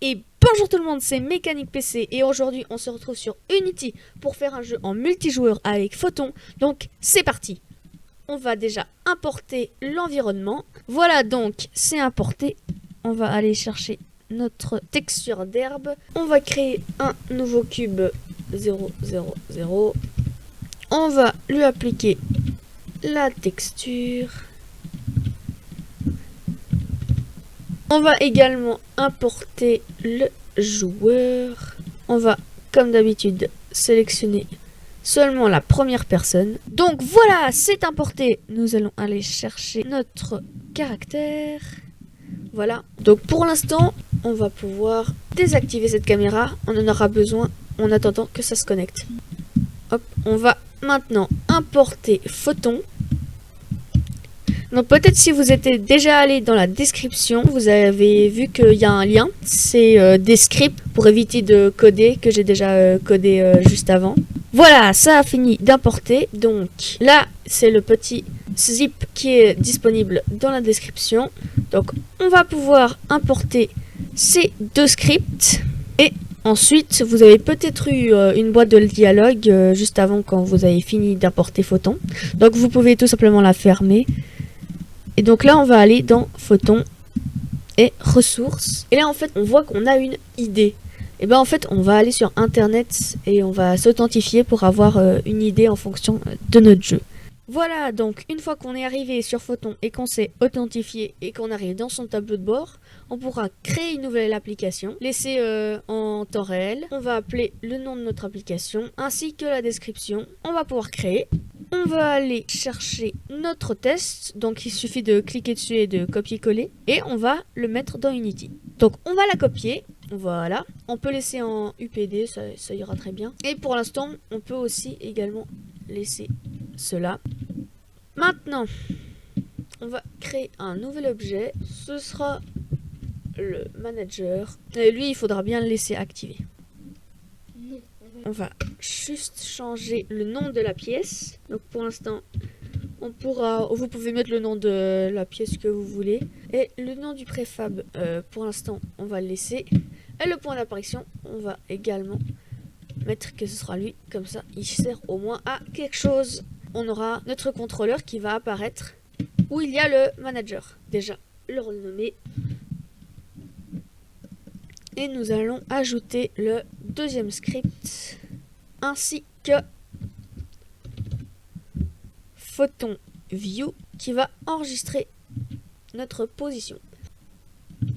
Et bonjour tout le monde, c'est Mécanique PC et aujourd'hui on se retrouve sur Unity pour faire un jeu en multijoueur avec Photon. Donc c'est parti. On va déjà importer l'environnement. Voilà, donc c'est importé. On va aller chercher notre texture d'herbe. On va créer un nouveau cube 0, 0, 0. On va lui appliquer la texture. On va également importer le joueur. On va, comme d'habitude, sélectionner seulement la première personne. Donc voilà, c'est importé. Nous allons aller chercher notre caractère. Voilà. Donc pour l'instant, on va pouvoir désactiver cette caméra. On en aura besoin en attendant que ça se connecte. Hop, on va maintenant importer Photon. Donc peut-être si vous êtes déjà allé dans la description, vous avez vu qu'il y a un lien. C'est des scripts pour éviter de coder, que j'ai déjà codé juste avant. Voilà, ça a fini d'importer. Donc là, c'est le petit zip qui est disponible dans la description. Donc on va pouvoir importer ces deux scripts. Et ensuite, vous avez peut-être eu une boîte de dialogue juste avant quand vous avez fini d'importer Photon. Donc vous pouvez tout simplement la fermer. Et donc là, on va aller dans Photon et ressources. Et là, en fait, on voit qu'on a une idée. Et bien, en fait, on va aller sur Internet et on va s'authentifier pour avoir une idée en fonction de notre jeu. Voilà, donc une fois qu'on est arrivé sur Photon et qu'on s'est authentifié et qu'on arrive dans son tableau de bord, on pourra créer une nouvelle application, laisser en temps réel. On va appeler le nom de notre application ainsi que la description. On va pouvoir créer. On va aller chercher notre test, donc il suffit de cliquer dessus et de copier-coller, et on va le mettre dans Unity. Donc on va la copier, voilà, on peut laisser en UPD, ça ira très bien. Et pour l'instant, on peut aussi également laisser cela. Maintenant, on va créer un nouvel objet, ce sera le manager, et lui il faudra bien le laisser activer. On va juste changer le nom de la pièce. Donc pour l'instant, vous pouvez mettre le nom de la pièce que vous voulez. Et le nom du préfab, pour l'instant, on va le laisser. Et le point d'apparition, on va également mettre que ce sera lui. Comme ça, il sert au moins à quelque chose. On aura notre contrôleur qui va apparaître où il y a le manager. Déjà, le renommer. Et nous allons ajouter le deuxième script ainsi que Photon View qui va enregistrer notre position.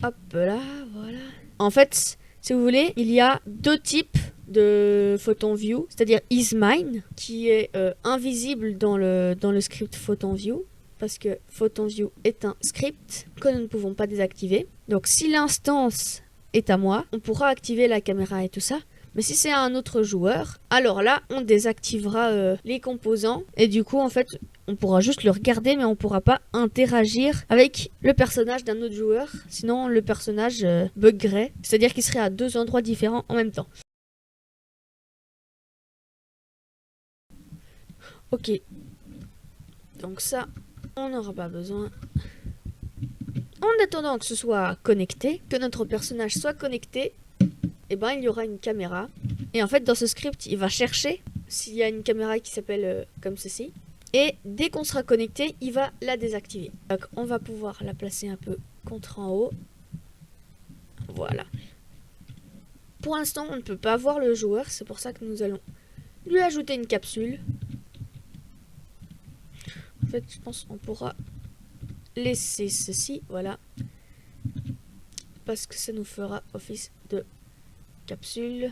Hop là, voilà. En fait, si vous voulez, il y a deux types de Photon View, c'est-à-dire isMine qui est invisible dans le script Photon View parce que Photon View est un script que nous ne pouvons pas désactiver. Donc si l'instance est à moi, on pourra activer la caméra et tout ça. Mais si c'est un autre joueur, alors là, on désactivera les composants. Et du coup, en fait, on pourra juste le regarder, mais on pourra pas interagir avec le personnage d'un autre joueur. Sinon, le personnage buggerait. C'est-à-dire qu'il serait à deux endroits différents en même temps. Ok. Donc ça, on n'aura pas besoin. En attendant que ce soit connecté, que notre personnage soit connecté, et ben il y aura une caméra. Et en fait, dans ce script, il va chercher s'il y a une caméra qui s'appelle comme ceci. Et dès qu'on sera connecté, il va la désactiver. Donc, on va pouvoir la placer un peu contre en haut. Voilà. Pour l'instant, on ne peut pas voir le joueur. C'est pour ça que nous allons lui ajouter une capsule. En fait, je pense qu'on pourra laisser ceci. Voilà. Parce que ça nous fera office de capsule.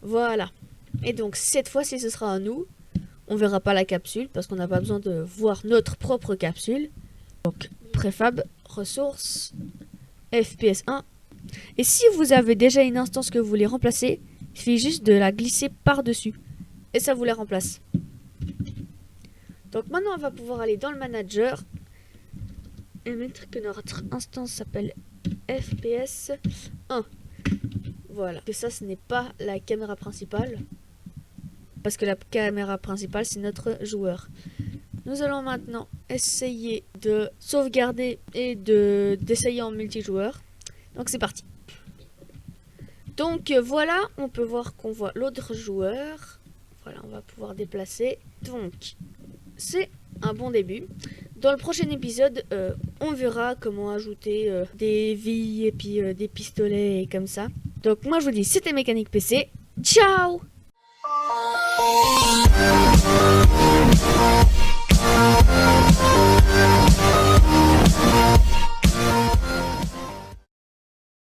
Voilà. Et donc cette fois-ci ce sera à nous. On verra pas la capsule parce qu'on n'a pas besoin de voir notre propre capsule. Donc préfab, ressources, FPS 1. Et si vous avez déjà une instance que vous voulez remplacer, il suffit juste de la glisser par-dessus. Et ça vous la remplace. Donc maintenant on va pouvoir aller dans le manager. Et mettre que notre instance s'appelle FPS 1. Voilà, que ça ce n'est pas la caméra principale. parce que la caméra principale c'est notre joueur. Nous allons maintenant essayer de sauvegarder et d'essayer en multijoueur. Donc c'est parti. Donc voilà, on peut voir qu'on voit l'autre joueur. Voilà, on va pouvoir déplacer. Donc c'est un bon début. Dans le prochain épisode, on verra comment ajouter des vies et puis des pistolets et comme ça. Donc moi je vous dis, c'était Mécanique PC. Ciao!